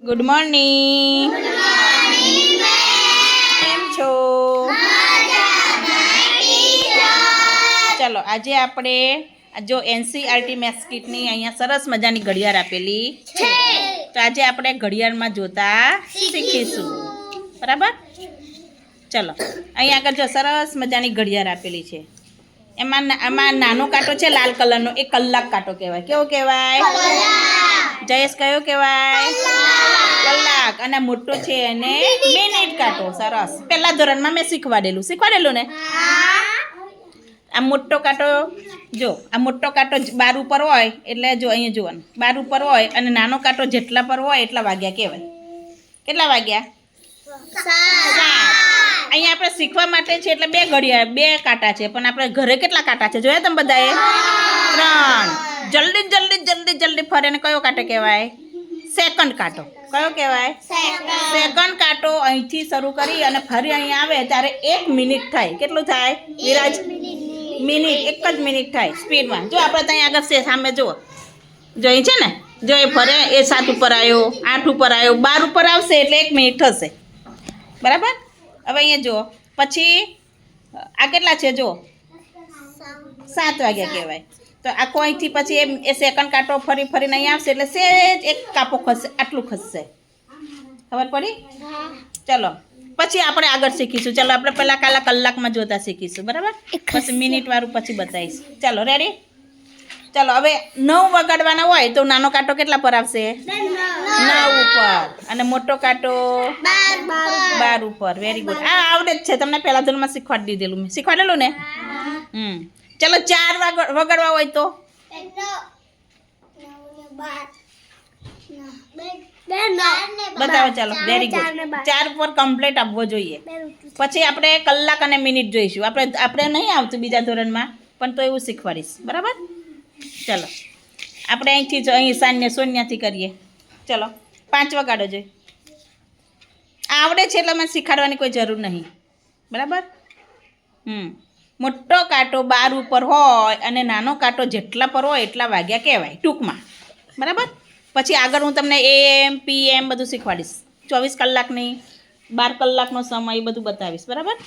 Good morning. કેમ છો? ચલો આજે આપણે જો એનસીઆરટી મેથ્સ કીટની અહીંયા સરસ મજાની ઘડિયાળ આપેલી છે, તો આજે આપણે ઘડિયાળમાં જોતા શીખીશું. બરાબર? ચલો અહીંયા આગળ જો સરસ મજાની ઘડિયાળ આપેલી છે. એમાં નાનો કાંટો છે લાલ કલરનો, એ કલાક કાંટો કહેવાય. કેવો કહેવાય? જયેશ કયો કહેવાય? કલાક. અને મોટો છે એને મિનિટ કાંટો. સરસ. પહેલા ધોરણમાં મેં શીખવાડેલું ને. આ મોટો કાંટો જો, આ મોટો કાંટો બાર ઉપર હોય એટલે જો અહીંયા જોવાનું, બાર ઉપર હોય અને નાનો કાંટો જેટલા પર હોય એટલા વાગ્યા કહેવાય. કેટલા વાગ્યા? 7. અહીંયા આપણે શીખવા માટે છે એટલે બે કાંટા છે, પણ આપણે ઘરે કેટલા કાંટા છે જોયા તમે બધાએ? 3. જલ્દી ફરે ને કયો કાંટો કહેવાય? સેકન્ડ કાંટો. કયો કહેવાય? સેકન્ડ કાંટો. અહીંથી શરૂ કરી અને ફરી અહીં આવે ત્યારે 1 મિનિટ થાય. કેટલું થાય વિરાજ? મિનિટ. 1 જ મિનિટ થાય સ્પીડમાં. જો આપણે ત્યાં આગળ છે સામે જુઓ, જો અહીં છે ને, જો એ ફરે એ 7 ઉપર આવ્યો, 8 ઉપર આવ્યો, 12 ઉપર આવશે એટલે 1 મિનિટ થશે. બરાબર? હવે અહીંયા જુઓ, પછી આ કેટલા છે જુઓ? 7 વાગ્યા કહેવાય. તો આખો અહીંથી પછી એ સેકન્ડ કાંટો ફરીને અહીં આવશે એટલે સેજ એક કાપો ખસશે, આટલું ખસશે. ખબર પડી? ચલો પછી આપણે આગળ શીખીશું. ચાલો આપણે પહેલાં કલાકમાં જોતા શીખીશું. બરાબર? પછી મિનિટ વાળું પછી બતાવીશ. ચાલો રેડી? ચાલો હવે 9 વગાડવાના હોય તો નાનો કાંટો કેટલા પર આવશે? 9 ઉપર. અને મોટો કાંટો 12 ઉપર. Very good. આ આવડે જ છે તમને, પહેલા ધોરણમાં શીખવાડેલું ને. ચલો 4 વગાડવા હોય તો? બતાવો. ચાલો વેરી ગુડ. 4 પર કમ્પ્લીટ આપવો જોઈએ. પછી આપણે કલાક અને મિનિટ જોઈશું. આપણે નહીં આવતું બીજા ધોરણમાં, પણ તો એવું શીખવાડીશ. બરાબર? ચલો આપણે અહીંથી અહીં શૂન્યથી કરીએ. ચલો 5 વગાડો જોઈએ. આવડે છે એટલે મને શીખવાડવાની કોઈ જરૂર નહીં. બરાબર? મોટો કાંટો 12 ઉપર હોય અને નાનો કાંટો જેટલા પર હોય એટલા વાગ્યા કહેવાય ટૂંકમાં. બરાબર? પછી આગળ હું તમને AM PM બધું શીખવાડીશ. 24 કલાકની, 12 કલાકનો સમય એ બધું બતાવીશ. બરાબર?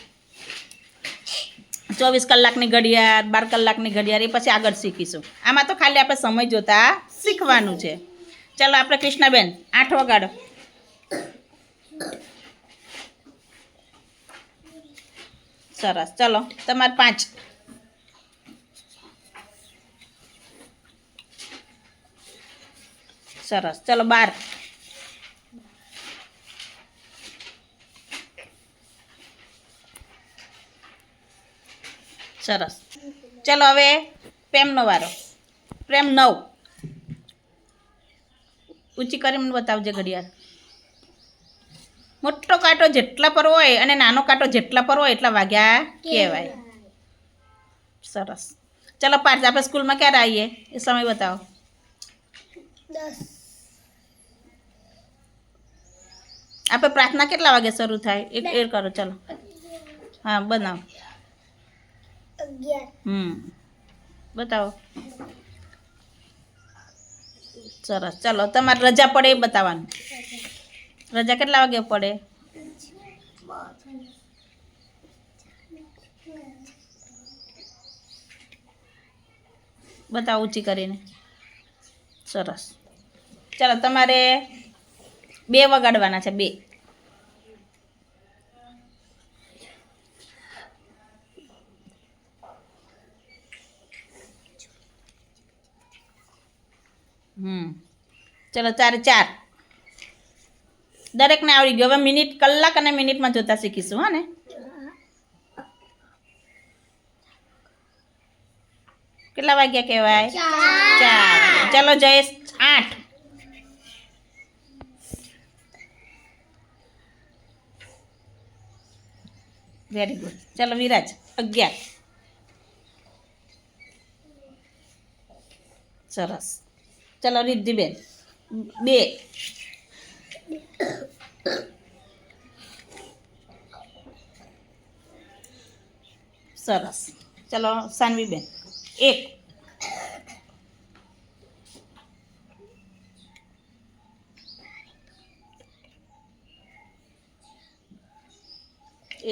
24 કલાકની ઘડિયાળ, 12 કલાકની ઘડિયાળ એ પછી આગળ શીખીશું. આમાં તો ખાલી આપણે સમય જોતા શીખવાનું છે. ચાલો આપણે કૃષ્ણાબેન 8 વગાડો. સરસ. ચલો તમારે 5. સરસ. ચલો 12. સરસ. ચલો હવે પ્રેમનો વારો. પ્રેમ 9. ઊંચી કરી મને બતાવજે ઘડિયાળ. મોટો કાંટો જેટલા પર હોય અને નાનો કાંટો જેટલા પર હોય એટલા વાગ્યા કહેવાય. સરસ. ચલો 5. આપણે સ્કૂલમાં ક્યારે આવીએ એ સમય બતાવો. 10. આપણે પ્રાર્થના કેટલા વાગે શરૂ થાય એ કરો. ચલો હા બનાવો. 11. બતાવો. સરસ. ચલો તમારે રજા પડે એ બતાવવાનું. રજા કેટલા વાગે પડે? બતાવો ઊંચી કરીને. સરસ. ચાલો તમારે 2 વગાડવાના છે. 2. ચલો 4. દરેકને આવડી ગયું. હવે મિનિટ, કલાક અને મિનિટમાં જોતા શીખીશું. હા ને? કેટલા વાગ્યા કહેવાય? 4. ચલો જયેશ 8. Very good. ચલો વિરાજ 11. સરસ. ચલો રિદ્ધિબેન 2. સરસ. ચલો સાનવીબેન 1.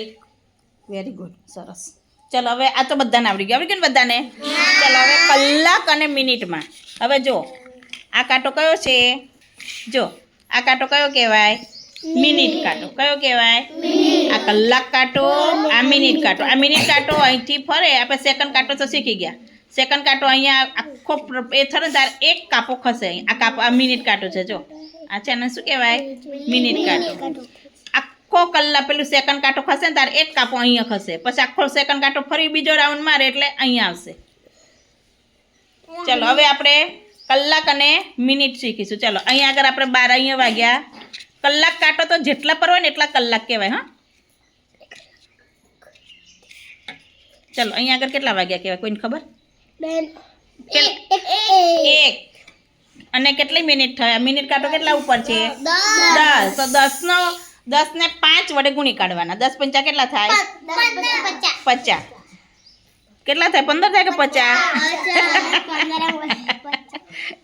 એક વેરી ગુડ સરસ. ચલો હવે આ તો બધાને આવડી ગયું ને બધાને? ચલો હવે કલાક અને મિનિટમાં. હવે જો આ કાંટો કયો છે? જો આ કાંટો કયો કહેવાય? મિનિટ કાંટો. કયો કહેવાય? આ કલાક કાંટો, આ મિનિટ કાંટો. આ મિનિટ કાંટો અહીંથી ફરે, આપણે સેકન્ડ કાંટો તો શીખી ગયા. સેકન્ડ કાંટો અહીંયા આખો એ થરે તાર એક કાપો ખસે. આ કાપો આ મિનિટ કાંટો છે. જો આ છે ને શું કહેવાય? મિનિટ કાંટો. આખો કલાક પેલું સેકન્ડ કાંટો ખસે ને તાર એક કાપો અહીંયા ખસે. પછી આખો સેકન્ડ કાંટો ફરી બીજો રાઉન્ડ મારે એટલે અહીંયા આવશે. ચલો હવે આપણે કલાક અને મિનિટ શીખીશું. ચલો અહીંયા આગળ આપણે 12 અહીંયા વાગ્યા. કલાક કાંટો તો જેટલા પર હોય ને એટલા કલાક કહેવાય. હા ચલો અહીંયા આગળ કેટલા વાગ્યા કહેવાય? કોઈને ખબર? એક. અને કેટલી મિનિટ થયા? મિનિટ કાંટો કેટલા ઉપર છે? 10. તો 10 ને 5 વડે ગુણી કાઢવાના. 10 પંચા કેટલા થાય? 50. કેટલા થાય? 15 થાય કે 50?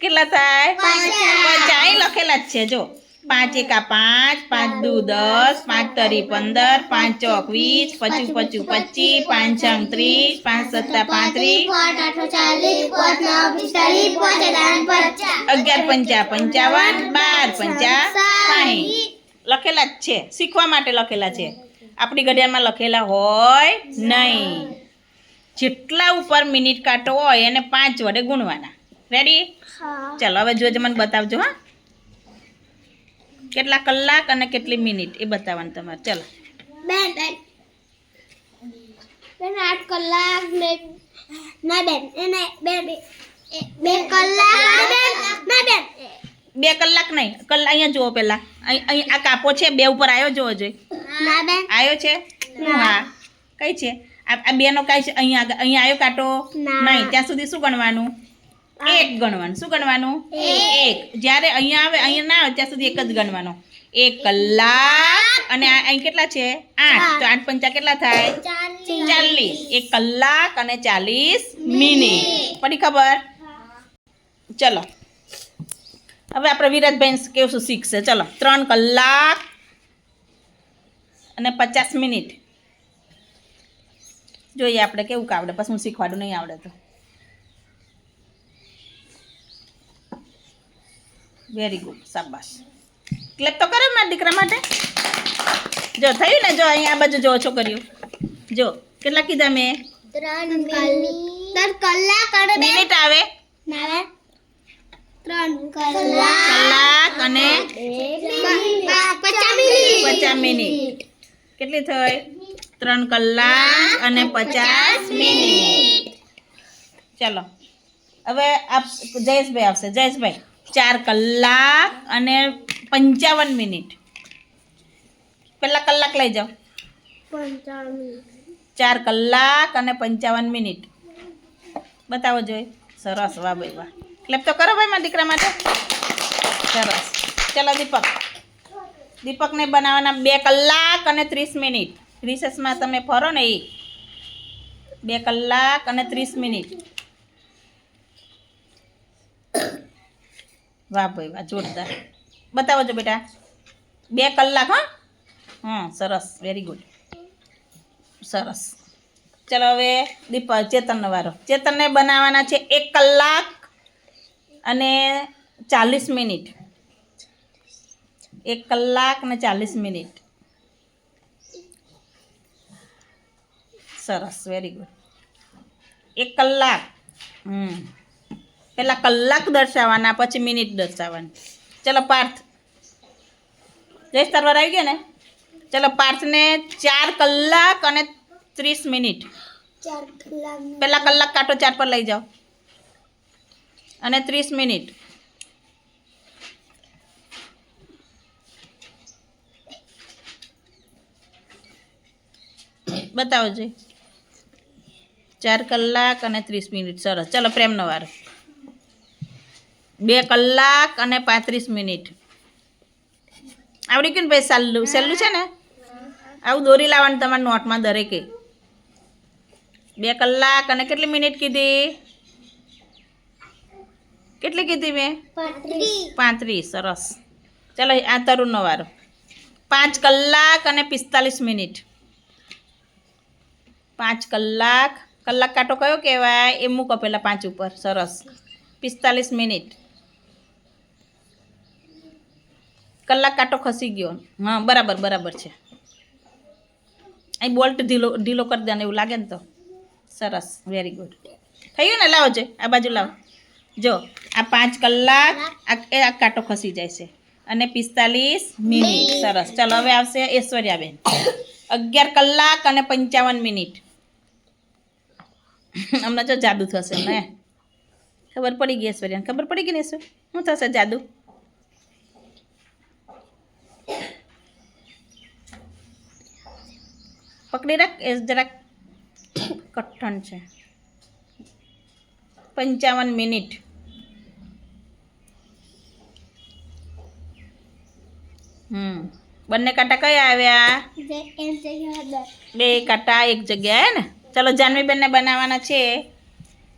કેટલા થાય? 50. અહીં લખેલા જ છે. જો 5 એકા 5, 5 દુ 10, 5 તરી 15, 5 ચોક 20, 25 25 25, 5 છંગ 30, 5 સત્તા 35, 11 પંચા 55, 12 પંચા 60. લખેલા જ છે. શીખવા માટે લખેલા છે. આપણી ઘડિયાળમાં લખેલા હોય નહીં. જેટલા ઉપર મિનિટ કાંટો હોય એને 5 વડે ગુણવાના. રેડી? ચાલો હવે જોજો, મને બતાવજો. હા કેટલા કલાક અને કેટલી મિનિટ એ બતાવવાનું તમારે. ચલો બેન 8 કલાક ને ના બેન એને 2 કલાક ના બેન 2 કલાક નહીં. અહીંયા જુઓ પહેલાં. અહીં આ કાપો છે 2 ઉપર આવ્યો જોવો જોઈએ. ના બેન આવ્યો છે? હા. કઈ છે આ 2 નો? કઈ છે? અહીંયા આવ્યો કાંટો? નહીં. ત્યાં સુધી શું ગણવાનું? 1 ગણવાનું. શું ગણવાનું? 1. જ્યારે અહીંયા આવે, અહીંયા ના આવે ત્યાં સુધી 1 જ ગણવાનો. 1 કલાક અને અહીં કેટલા છે? 8. તો 8 પંચા કેટલા થાય? 40. 1 કલાક અને 40 મિનિટ. પડી ખબર? ચલો હવે આપણે વિરાજભાઈ કેવું શીખશે. ચલો 3 કલાક અને 50 મિનિટ જોઈએ આપણે કેવું આવડે. પછી હું શીખવાડું, નહીં આવડે તો. વેરી ગુડ, શાબાશ. ક્લેપ તો કરે મારા દીકરા માટે. જો થયું ને? જો અહીંયા આ બાજુ જો છોકરીઓ જો કેટલા કીધા મેં? 3 કલાક અને મિનિટ આવે? 3 કલાક અને 50 મિનિટ. કેટલી થઈ? 3 કલાક અને 50 મિનિટ. ચલો હવે આપ જયેશભાઈ આવશે. જયેશભાઈ 4 કલાક અને 55 મિનિટ. પહેલા કલાક લઈ જાઓ. 4 કલાક અને 55 મિનિટ બતાવો જોઈએ. સરસ, વાહ ભાઈ વાહ. ક્લેપ તો કરો ભાઈ મારા દીકરા માટે. સરસ. ચલો દીપકને બનાવવાના 2 કલાક અને 30 મિનિટ. રિસેસમાં તમે ફરો ને એ 2 કલાક અને 30 મિનિટ. વાહ ભાઈ વાહ, જોરદાર. બતાવો છો બેટા. 2 કલાક. હા સરસ, વેરી ગુડ, સરસ. ચલો હવે ચેતનનો વારો. ચેતનને બનાવવાના છે 1 કલાક અને 40 મિનિટ. 1 કલાક અને 40 મિનિટ. સરસ, વેરી ગુડ. 1 કલાક. પહેલાં કલાક દર્શાવવાના, પછી મિનિટ દર્શાવવાની. ચલો પાર્થ. જયેશ તારવાર આવી ગયો ને? ચલો પાર્થને 4 કલાક અને 30 મિનિટ. 4 કલાક પહેલાં કલાક કાંટો 4 પર લઈ જાઓ અને 30 મિનિટ. બતાવો જોઈએ. 4 કલાક અને 30 મિનિટ. સરસ. ચલો પ્રેમનો વારો. 2 કલાક અને 35 મિનિટ. આવડી ગયું ને ભાઈ? સહેલું છે ને? આવું દોરી લાવવાનું તમારા નોટમાં દરેકે. 2 કલાક અને કેટલી મિનિટ કીધી? કેટલી કીધી મેં? 35. સરસ. ચલો આ તરુણનો વારો. 5 કલાક અને 45 મિનિટ. 5 કલાક. કલાક કાંટો કયો કહેવાય એ મૂકો પહેલાં 5 ઉપર. સરસ. 45 મિનિટ. કલાક કાંટો ખસી ગયો. હા બરાબર બરાબર છે. અહીં બોલ્ટ ઢીલો કરી દે ને એવું લાગે ને તો. સરસ, વેરી ગુડ. થયું ને? લાવો જો આ બાજુ લાવો. જો આ 5 કલાક આ કાંટો ખસી જાય છે અને 45 મિનિટ. સરસ. ચાલો હવે આવશે ઐશ્વર્યાબેન. 11 કલાક અને 55 મિનિટ. હમણાં જો જાદુ થશે ને. ખબર પડી ગઈ ઐશ્વર્યાને? ખબર પડી ગઈ ને શું શું થશે જાદુ? પકડી રાખ, એ જરાક કઠણ છે. 55 મિનિટ. બંને કાંટા કયા આવ્યા? 2 કાંટા એક જગ્યાએ ને. ચલો જાનવીબેનને બનાવવાના છે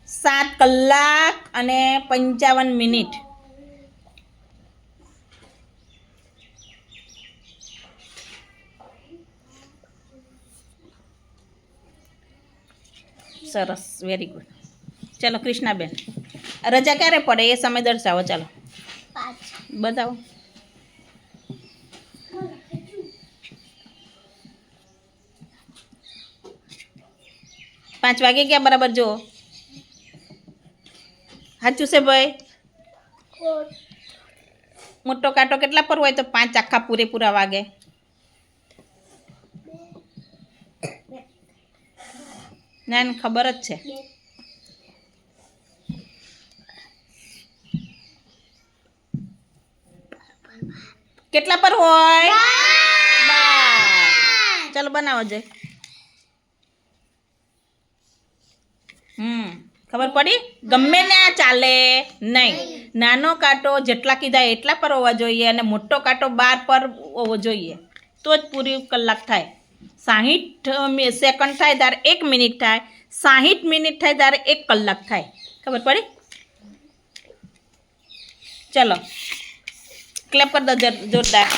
7 કલાક અને 55 મિનિટ. સરસ, વેરી ગુડ. ચાલો કૃષ્ણાબેન, રજા ક્યારે પડે એ સમય દર્શાવો. ચાલો બતાવો. 5 વાગે ગયા બરાબર. જુઓ સાચું છે ભાઈ. મોટો કાંટો કેટલા પર હોય તો 5 આખા પૂરેપૂરા વાગે? ના ખબર જ છે. કેટલા પર હોય? 12. ચાલો બનાવો જય. ખબર પડી? ગમે ને આ ચાલે નહીં. નાનો કાંટો જેટલા કીધા એટલા પર હોવા જોઈએ અને મોટો કાંટો 12 પર હોવો જોઈએ તો જ પૂરી કલાક થાય. 60 સેકન્ડ થાય ત્યારે 1 મિનિટ થાય. 60 મિનિટ થાય ત્યારે 1 કલાક થાય. ખબર પડી? ચલો ક્લેપ કરી દો જોરદાર.